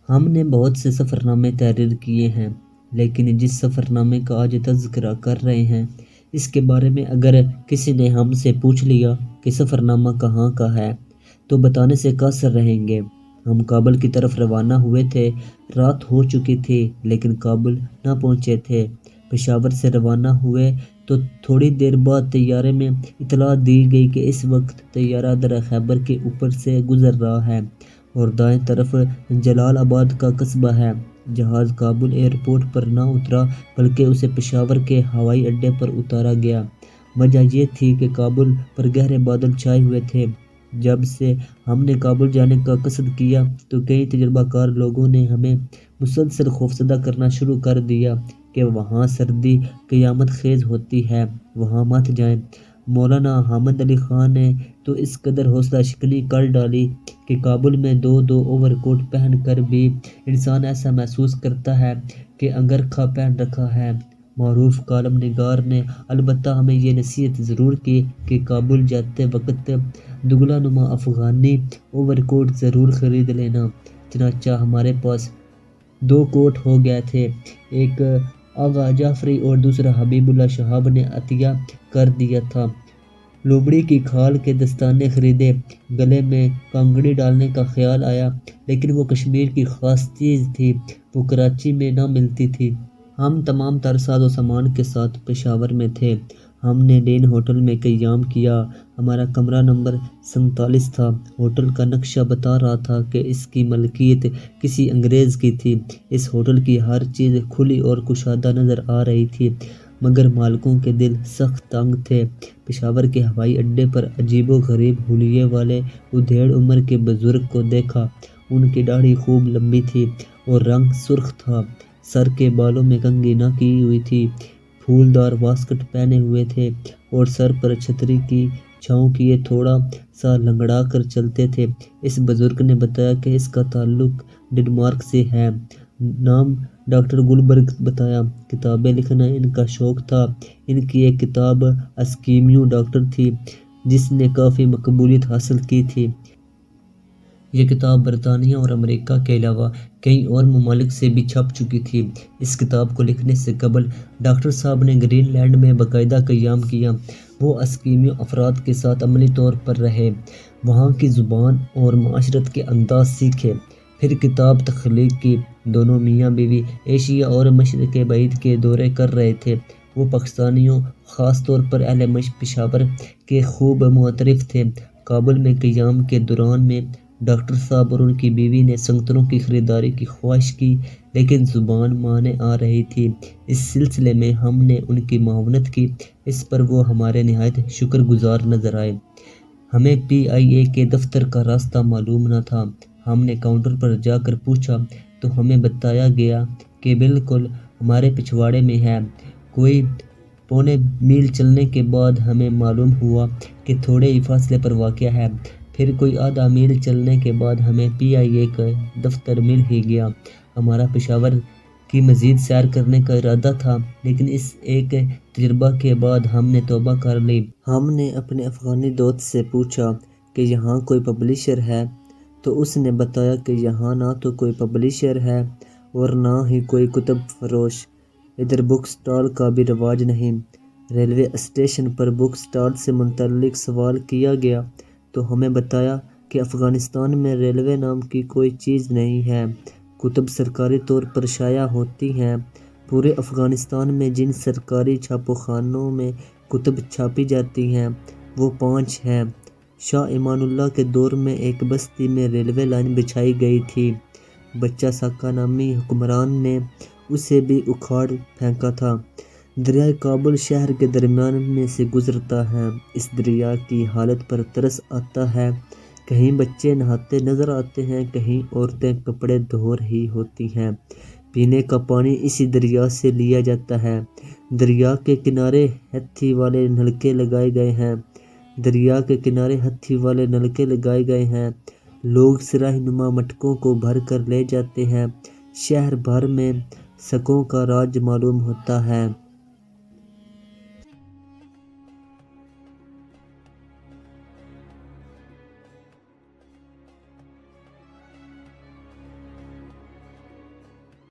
ہم نے بہت سے سفر نامے تحریر کیے ہیں، لیکن جس سفر نامے کا آج تذکرہ کر رہے ہیں اس کے بارے میں اگر کسی نے ہم سے پوچھ لیا کہ سفر نامہ کہاں کا ہے تو بتانے سے قاصر رہیں گے۔ ہم کابل کی طرف روانہ ہوئے تھے، رات ہو چکی تھی لیکن کابل نہ پہنچے تھے۔ پشاور سے روانہ ہوئے تو تھوڑی دیر بعد طیارے میں اطلاع دی گئی کہ اس وقت طیارہ درہ خیبر کے اوپر سے گزر رہا ہے اور دائیں طرف جلال آباد کا قصبہ ہے۔ جہاز کابل ایئرپورٹ پر نہ اترا بلکہ اسے پشاور کے ہوائی اڈے پر اتارا گیا۔ وجہ یہ تھی کہ کابل پر گہرے بادل چھائے ہوئے تھے۔ جب سے ہم نے کابل جانے کا قصد کیا تو کئی تجربہ کار لوگوں نے ہمیں مسلسل خوفزدہ کرنا شروع کر دیا کہ وہاں سردی قیامت خیز ہوتی ہے، وہاں مت جائیں۔ مولانا حامد علی خان نے تو اس قدر حوصلہ شکنی کر ڈالی کہ کابل میں دو اوور کوٹ پہن کر بھی انسان ایسا محسوس کرتا ہے کہ انگرکھا پہن رکھا ہے۔ معروف کالم نگار نے البتہ ہمیں یہ نصیحت ضرور کی کہ کابل جاتے وقت دگلا نما افغانی اوور کوٹ ضرور خرید لینا۔ چنانچہ ہمارے پاس 2 کوٹ ہو گئے تھے، ایک آغا جعفری اور دوسرا حبیب اللہ شہاب نے عطیہ کر دیا تھا۔ لومڑی کی کھال کے دستانے خریدے، گلے میں کانگڑی ڈالنے کا خیال آیا، لیکن وہ کشمیر کی خاص چیز تھی، وہ کراچی میں نہ ملتی تھی۔ ہم تمام تر ساز و سامان کے ساتھ پشاور میں تھے۔ ہم نے ڈین ہوٹل میں قیام کیا۔ ہمارا کمرہ نمبر 47 تھا۔ ہوٹل کا نقشہ بتا رہا تھا کہ اس کی ملکیت کسی انگریز کی تھی۔ اس ہوٹل کی ہر چیز کھلی اور کشادہ نظر آ رہی تھی، مگر مالکوں کے دل سخت تنگ تھے۔ پشاور کے ہوائی اڈے پر عجیب و غریب حلیے والے ادھیڑ عمر کے بزرگ کو دیکھا۔ ان کی داڑھی خوب لمبی تھی اور رنگ سرخ تھا، سر کے بالوں میں کنگھی نہ کی ہوئی تھی، پھولدار واسکٹ پہنے ہوئے تھے اور سر پر چھتری کی چھاؤں کیے تھوڑا سا لنگڑا کر چلتے تھے۔ اس بزرگ نے بتایا کہ اس کا تعلق ڈنمارک سے ہے۔ نام ڈاکٹر گلبرگ بتایا۔ کتابیں لکھنا ان کا شوق تھا۔ ان کی ایک کتاب اسکیمیو ڈاکٹر تھی جس نے کافی مقبولیت حاصل کی تھی۔ یہ کتاب برطانیہ اور امریکہ کے علاوہ کئی اور ممالک سے بھی چھپ چکی تھی۔ اس کتاب کو لکھنے سے قبل ڈاکٹر صاحب نے گرین لینڈ میں باقاعدہ قیام کیا۔ وہ اسکیمیو افراد کے ساتھ عملی طور پر رہے، وہاں کی زبان اور معاشرت کے انداز سیکھے، پھر کتاب تخلیق کی۔ دونوں میاں بیوی ایشیا اور مشرق بعید کے دورے کر رہے تھے۔ وہ پاکستانیوں، خاص طور پر اہل پشاور کے خوب معترف تھے۔ کابل میں قیام کے دوران میں ڈاکٹر صاحب اور ان کی بیوی نے سنگتروں کی خریداری کی خواہش کی، لیکن زبان مانے آ رہی تھی۔ اس سلسلے میں ہم نے ان کی معاونت کی، اس پر وہ ہمارے نہایت شکر گزار نظر آئے۔ ہمیں PIA کے دفتر کا راستہ معلوم نہ تھا۔ ہم نے کاؤنٹر پر جا کر پوچھا تو ہمیں بتایا گیا کہ بالکل ہمارے پچھواڑے میں ہے۔ کوئی پونے میل چلنے کے بعد ہمیں معلوم ہوا کہ تھوڑے ہی فاصلے پر واقع ہے، پھر کوئی آدھا میل چلنے کے بعد ہمیں PIA کا دفتر مل ہی گیا۔ ہمارا پشاور کی مزید سیر کرنے کا ارادہ تھا، لیکن اس ایک تجربہ کے بعد ہم نے توبہ کر لی۔ ہم نے اپنے افغانی دوست سے پوچھا کہ یہاں کوئی پبلشر ہے، تو اس نے بتایا کہ یہاں نہ تو کوئی پبلشر ہے اور نہ ہی کوئی کتب فروش۔ ادھر بک سٹال کا بھی رواج نہیں۔ ریلوے اسٹیشن پر بک سٹال سے متعلق سوال کیا گیا تو ہمیں بتایا کہ افغانستان میں ریلوے نام کی کوئی چیز نہیں ہے۔ کتب سرکاری طور پر شائع ہوتی ہیں۔ پورے افغانستان میں جن سرکاری چھاپوں خانوں میں کتب چھاپی جاتی ہیں وہ 5 ہیں۔ شاہ امان اللہ کے دور میں ایک بستی میں ریلوے لائن بچھائی گئی تھی۔ بچہ ساکا نامی حکمران نے اسے بھی اکھاڑ پھینکا تھا۔ دریائے کابل شہر کے درمیان میں سے گزرتا ہے۔ اس دریا کی حالت پر ترس آتا ہے۔ کہیں بچے نہاتے نظر آتے ہیں، کہیں عورتیں کپڑے دھو رہی ہوتی ہیں۔ پینے کا پانی اسی دریا سے لیا جاتا ہے۔ دریا کے کنارے ہتھی والے نلکے لگائے گئے ہیں۔ دریا کے کنارے ہتھی والے نلکے لگائے گئے ہیں۔ لوگ صراحی نما مٹکوں کو بھر کر لے جاتے ہیں۔ شہر بھر میں سکوں کا راج معلوم ہوتا ہے۔